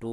2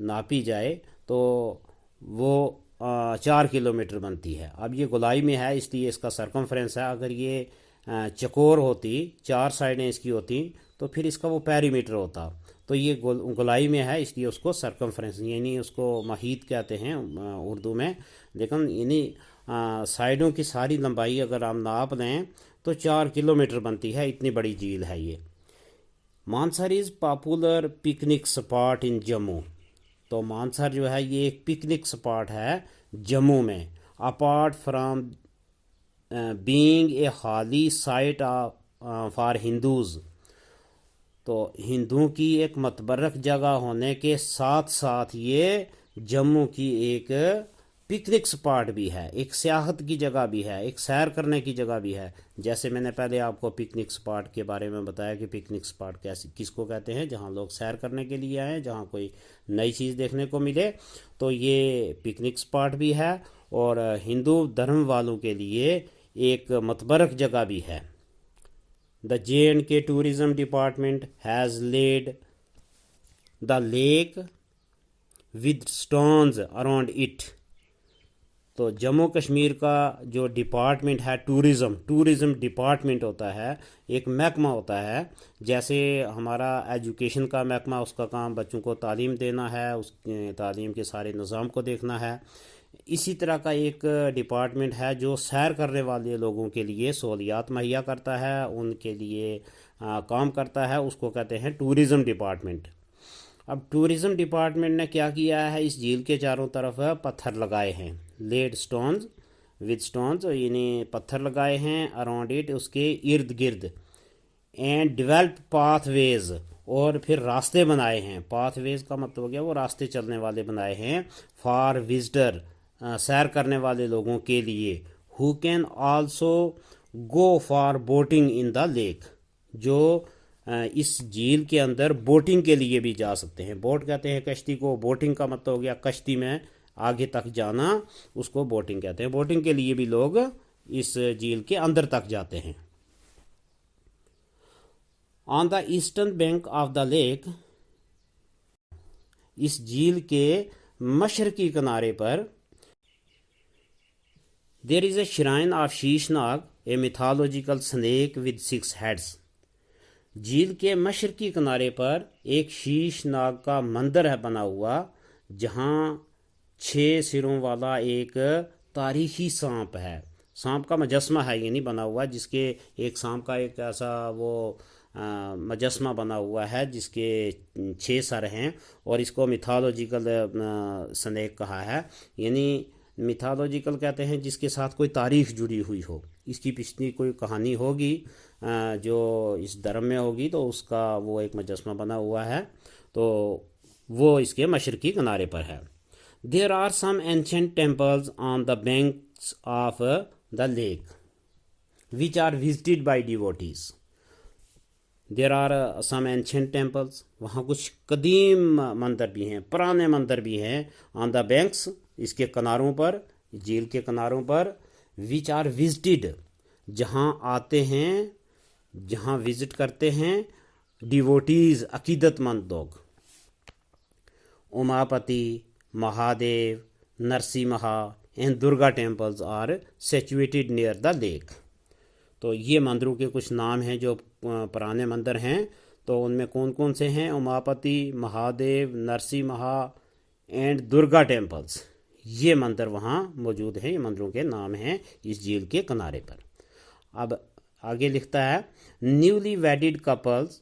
ناپی جائے تو وہ 4 کلومیٹر بنتی ہے. اب یہ گولائی میں ہے اس لیے اس کا سرکمفرنس ہے. اگر یہ چکور ہوتی 4 سائڈیں اس کی ہوتی تو پھر اس کا وہ پیری میٹر ہوتا. تو یہ گولائی میں ہے اس لیے اس کو سرکمفرنس یعنی اس کو محیط کہتے ہیں اردو میں. لیکن یعنی سائڈوں کی ساری لمبائی اگر ہم ناپ لیں تو 4 کلومیٹر بنتی ہے. اتنی بڑی جھیل ہے یہ. Mansar is popular picnic spot ان جموں. تو مانسر جو ہے یہ ایک پکنک سپاٹ ہے جموں میں. اپارٹ فرام بینگ اے خالی سائٹ فار ہندوز. تو ہندوؤں کی ایک متبرک جگہ ہونے کے ساتھ ساتھ یہ جموں کی ایک پکنک سپاٹ بھی ہے, ایک سیاحت کی جگہ بھی ہے, ایک سیر کرنے کی جگہ بھی ہے. جیسے میں نے پہلے آپ کو پکنک سپاٹ کے بارے میں بتایا کہ پکنک سپاٹ کس کو کہتے ہیں, جہاں لوگ سیر کرنے کے لیے آئیں, جہاں کوئی نئی چیز دیکھنے کو ملے. تو یہ پکنک سپاٹ بھی ہے اور ہندو دھرم والوں کے لیے ایک متبرک جگہ بھی ہے. The J&K Tourism Department has laid the lake with stones around it. تو جموں کشمیر کا جو ڈپارٹمنٹ ہے ٹورزم ڈپارٹمنٹ ہوتا ہے, ایک محکمہ ہوتا ہے. جیسے ہمارا ایجوکیشن کا محکمہ, اس کا کام بچوں کو تعلیم دینا ہے, اس تعلیم کے سارے نظام کو دیکھنا ہے. اسی طرح کا ایک ڈپارٹمنٹ ہے جو سیر کرنے والے لوگوں کے لیے سہولیات مہیا کرتا ہے, ان کے لیے کام کرتا ہے. اس کو کہتے ہیں ٹورزم ڈپارٹمنٹ. اب ٹورزم ڈپارٹمنٹ نے کیا کیا ہے, اس جھیل کے چاروں طرف پتھر لگائے ہیں. لیڈ سٹونز ود سٹونز یعنی پتھر لگائے ہیں اراؤنڈ اٹ, اس کے ارد گرد. اینڈ ڈیولپ پاتھ ویز, اور پھر راستے بنائے ہیں. پاتھ ویز کا مطلب ہو گیا وہ راستے چلنے والے بنائے ہیں. فار وزٹر, سیر کرنے والے لوگوں کے لیے. Who can also go for boating in the lake, جو اس جھیل کے اندر بوٹنگ کے لیے بھی جا سکتے ہیں. بوٹ کہتے ہیں کشتی کو, بوٹنگ کا مطلب ہو گیا کشتی میں آگے تک جانا, اس کو بوٹنگ کہتے ہیں. بوٹنگ کے لیے بھی لوگ اس جھیل کے اندر تک جاتے ہیں. On the eastern bank of the lake, اس جھیل کے مشرقی کنارے پر, there is a shrine of Shesh Nag, a mythological snake with 6 heads. جھیل کے مشرقی کنارے پر ایک شیش ناگ کا مندر ہے بنا ہوا, جہاں 6 سروں والا ایک تاریخی سانپ ہے. سانپ کا مجسمہ ہے یعنی بنا ہوا, جس کے ایک سانپ کا ایک ایسا وہ مجسمہ بنا ہوا ہے جس کے 6 سر ہیں, اور اس کو میتھالوجیکل سنیک کہا ہے. یعنی میتھالوجیکل کہتے ہیں جس کے ساتھ کوئی تاریخ جڑی ہوئی ہو, اس کی پچھلی کوئی کہانی ہوگی جو اس دھرم میں ہوگی, تو اس کا وہ ایک مجسمہ بنا ہوا ہے. تو وہ اس کے مشرقی کنارے پر ہے. There are some ancient temples on the banks of the lake which are visited by devotees. There are some ancient temples, وہاں کچھ قدیم مندر بھی ہیں, پرانے مندر بھی ہیں. on the banks, اس کے کناروں پر, جھیل کے کناروں پر. which are visited, جہاں آتے ہیں, جہاں وزٹ کرتے ہیں ڈیووٹیز, عقیدت مند لوگ. Umapati, Mahadev, Narsimha and Durga temples are situated near the lake. تو یہ مندروں کے کچھ نام ہیں جو پرانے مندر ہیں. تو ان میں کون کون سے ہیں؟ اماپتی, Mahadev, Narsimha and Durga temples. یہ مندر وہاں موجود ہیں, یہ مندروں کے نام ہیں اس جھیل کے کنارے پر. اب آگے لکھتا ہے, newly wedded couples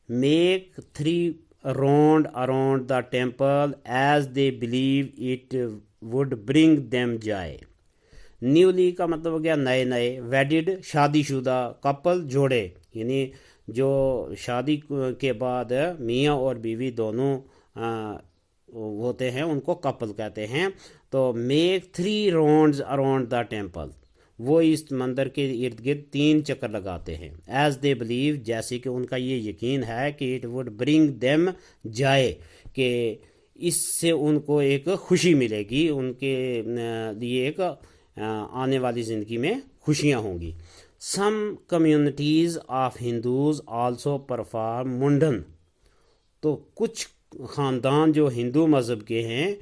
make 3 round around the temple as they believe it would bring them joy. Newly کا مطلب ہو گیا نئے نئے, ویڈڈ شادی شدہ, کپل جوڑے, یعنی جو شادی کے بعد میاں اور بیوی دونوں ہوتے ہیں ان کو کپل کہتے ہیں. تو make 3 rounds around the temple, وہ اس مندر کے ارد گرد 3 چکر لگاتے ہیں. ایز دے بلیو, جیسے کہ ان کا یہ یقین ہے کہ اٹ وڈ برنگ دیم جائے, کہ اس سے ان کو ایک خوشی ملے گی, ان کے لیے ایک آنے والی زندگی میں خوشیاں ہوں گی. Some communities of Hindus also perform mundan, تو کچھ خاندان جو ہندو مذہب کے ہیں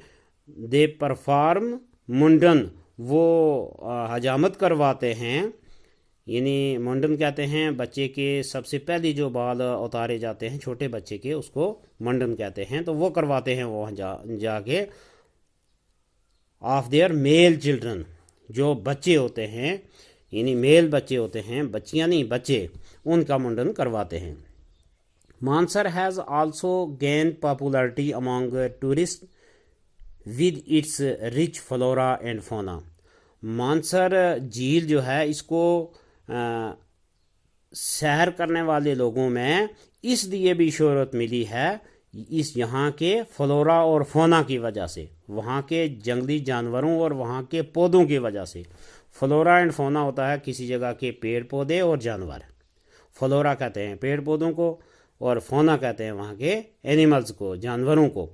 دے پرفارم منڈن، وہ حجامت کرواتے ہیں، یعنی منڈن کہتے ہیں بچے کے سب سے پہلی جو بال اتارے جاتے ہیں چھوٹے بچے کے، اس کو منڈن کہتے ہیں، تو وہ کرواتے ہیں وہ جا کے آف دیئر میل چلڈرن، جو بچے ہوتے ہیں یعنی میل بچے ہوتے ہیں، بچیاں نہیں بچے، ان کا منڈن کرواتے ہیں۔ Mansar has also gain popularity among tourist with its rich flora and fauna. Mansar جھیل جو ہے اس کو سیر کرنے والے لوگوں میں اس لیے بھی شہرت ملی ہے اس یہاں کے فلورا اور فونا کی وجہ سے، وہاں کے جنگلی جانوروں اور وہاں کے پودوں کی وجہ سے۔ فلورا اینڈ فونا ہوتا ہے کسی جگہ کے پیڑ پودے اور جانور، فلورا کہتے ہیں پیڑ پودوں کو اور فونا کہتے ہیں وہاں کے اینیملز کو، جانوروں کو۔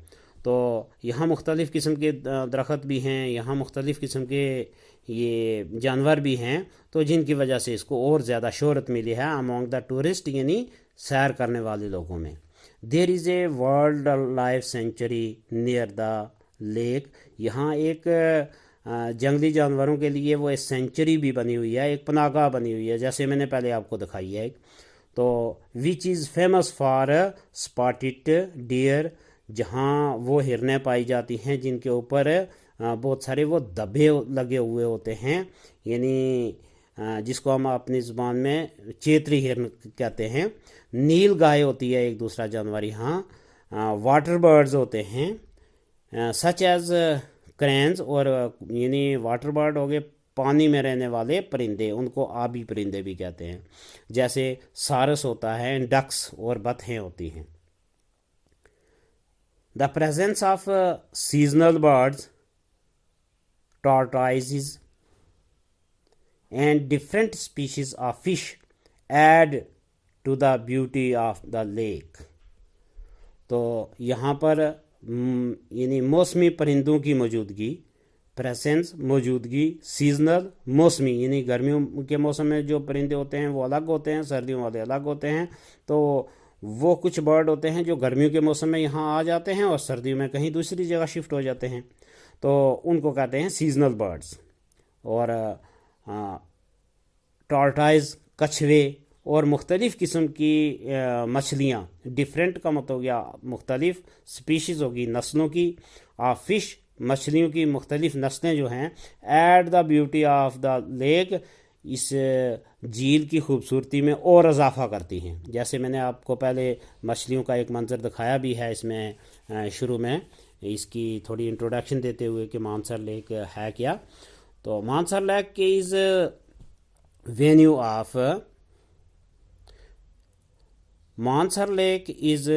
تو یہاں مختلف قسم کے درخت بھی ہیں، یہاں مختلف قسم کے یہ جانور بھی ہیں، تو جن کی وجہ سے اس کو اور زیادہ شہرت ملی ہے امانگ دا ٹورسٹ، یعنی سیر کرنے والے لوگوں میں۔ There is a wild life sanctuary near the lake, یہاں ایک جنگلی جانوروں کے لیے وہ سینچری بھی بنی ہوئی ہے، ایک پناہ گاہ بنی ہوئی ہے، جیسے میں نے پہلے آپ کو دکھائی ہے۔ تو وچ از فیمس فار اسپاٹڈ ڈیئر، جہاں وہ ہرنیں پائی جاتی ہیں جن کے اوپر بہت سارے وہ دبے لگے ہوئے ہوتے ہیں، یعنی جس کو ہم اپنی زبان میں چیتری ہرن کہتے ہیں۔ نیل گائے ہوتی ہے ایک دوسرا جانور یہاں، واٹر برڈز ہوتے ہیں سچ ایز کرینز، اور یعنی واٹر برڈ ہو گئے پانی میں رہنے والے پرندے، ان کو آبی پرندے بھی کہتے ہیں، جیسے سارس ہوتا ہے، ڈکس اور بطخیں ہوتی ہیں۔ The presence of seasonal birds, tortoises and different species of fish add to the beauty of the lake۔ تو یہاں پر یعنی موسمی پرندوں کی موجودگی، پریسنس موجودگی، سیزنل موسمی، یعنی گرمیوں کے موسم میں جو پرندے ہوتے ہیں وہ الگ ہوتے ہیں، سردیوں والے الگ ہوتے ہیں۔ تو وہ کچھ برڈ ہوتے ہیں جو گرمیوں کے موسم میں یہاں آ جاتے ہیں اور سردیوں میں کہیں دوسری جگہ شفٹ ہو جاتے ہیں، تو ان کو کہتے ہیں سیزنل برڈز۔ اور ٹارٹائز کچھوے اور مختلف قسم کی مچھلیاں، ڈیفرنٹ کا مطلب ہو گیا مختلف، اسپیشیز ہوگی نسلوں کی، فش مچھلیوں کی مختلف نسلیں جو ہیں، add the beauty of the lake, اس جھیل کی خوبصورتی میں اور اضافہ کرتی ہیں۔ جیسے میں نے آپ کو پہلے مچھلیوں کا ایک منظر دکھایا بھی ہے اس میں شروع میں، اس کی تھوڑی انٹروڈکشن دیتے ہوئے کہ مانسر لیک ہے کیا۔ تو Mansar lake is venue of Mansar lake is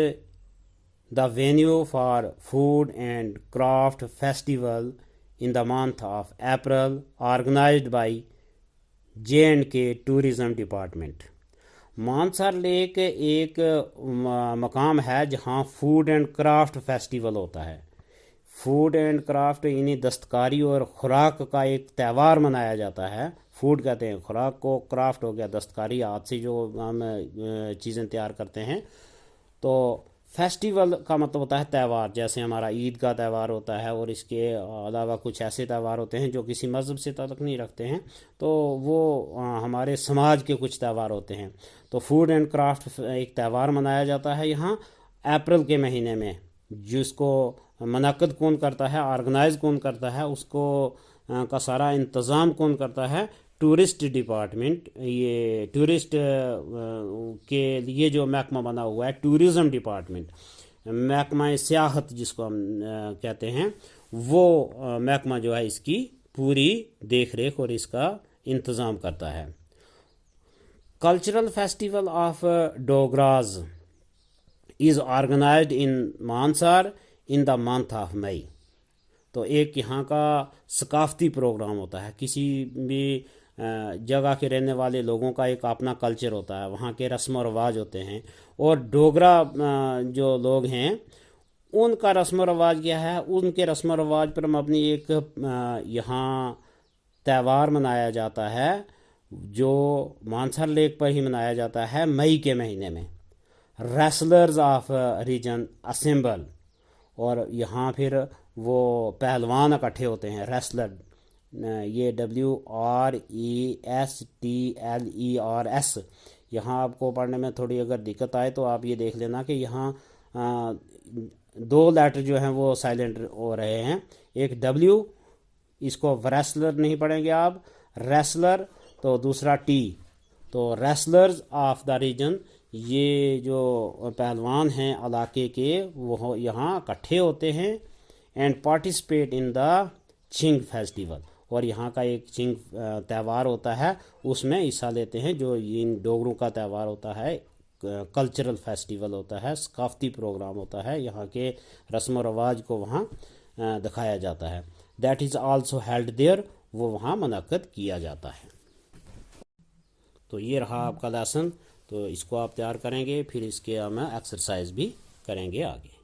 the venue for food and craft festival in the month of April, organised by J&K tourism department. Mansar lake ایک مقام ہے جہاں فوڈ اینڈ کرافٹ فیسٹیول ہوتا ہے۔ فوڈ اینڈ کرافٹ یعنی دستکاری اور خوراک کا ایک تہوار منایا جاتا ہے۔ فوڈ کہتے ہیں خوراک کو، کرافٹ ہو گیا دستکاری، ہاتھ سے جو ہم چیزیں تیار کرتے ہیں۔ تو فیسٹیول کا مطلب ہوتا ہے تہوار، جیسے ہمارا عید کا تہوار ہوتا ہے، اور اس کے علاوہ کچھ ایسے تہوار ہوتے ہیں جو کسی مذہب سے تعلق نہیں رکھتے ہیں، تو وہ ہمارے سماج کے کچھ تہوار ہوتے ہیں۔ تو فوڈ اینڈ کرافٹ ایک تہوار منایا جاتا ہے یہاں اپریل کے مہینے میں، جس کو منعقد کون کرتا ہے، آرگنائز کون کرتا ہے، اس کو کا سارا انتظام کون کرتا ہے، ٹورسٹ ڈپارٹمنٹ۔ یہ ٹورسٹ کے لیے جو محکمہ بنا ہوا ہے ٹورزم ڈپارٹمنٹ، محکمہ سیاحت جس کو ہم کہتے ہیں، وہ محکمہ جو ہے اس کی پوری دیکھ ریکھ اور اس کا انتظام کرتا ہے۔ Cultural festival of Dogras is organized in Mansar in the month of May. تو ایک یہاں کا ثقافتی پروگرام ہوتا ہے، کسی بھی جگہ کے رہنے والے لوگوں کا ایک اپنا کلچر ہوتا ہے، وہاں کے رسم و رواج ہوتے ہیں، اور ڈوگرا جو لوگ ہیں ان کا رسم و رواج کیا ہے، ان کے رسم و رواج پر مبنی ایک یہاں تہوار منایا جاتا ہے جو مانسر لیک پر ہی منایا جاتا ہے مئی کے مہینے میں۔ ریسلرز آف ریجن اسمبل اور یہاں پھر وہ پہلوان اکٹھے ہوتے ہیں، ریسلر، یہ WRESTLERS. یہاں آپ کو پڑھنے میں تھوڑی اگر دقت آئے تو آپ یہ دیکھ لینا کہ یہاں دو لیٹر جو ہیں وہ سائلنٹ ہو رہے ہیں، ایک W، اس کو ریسلر نہیں پڑھیں گے آپ، ریسلر، تو دوسرا T، تو ریسلرز آف دا ریجن، یہ جو پہلوان ہیں علاقے کے وہ یہاں اکٹھے ہوتے ہیں، and participate in the Chhing festival, اور یہاں کا ایک چھنگ تہوار ہوتا ہے، اس میں حصہ لیتے ہیں، جو ان ڈوگروں کا تہوار ہوتا ہے، کلچرل فیسٹیول ہوتا ہے، ثقافتی پروگرام ہوتا ہے، یہاں کے رسم و رواج کو وہاں دکھایا جاتا ہے، that is also held there, وہ وہاں منعقد کیا جاتا ہے۔ تو یہ رہا آپ کا لیسن، تو اس کو آپ تیار کریں گے، پھر اس کے ہم ایکسرسائز بھی کریں گے آگے۔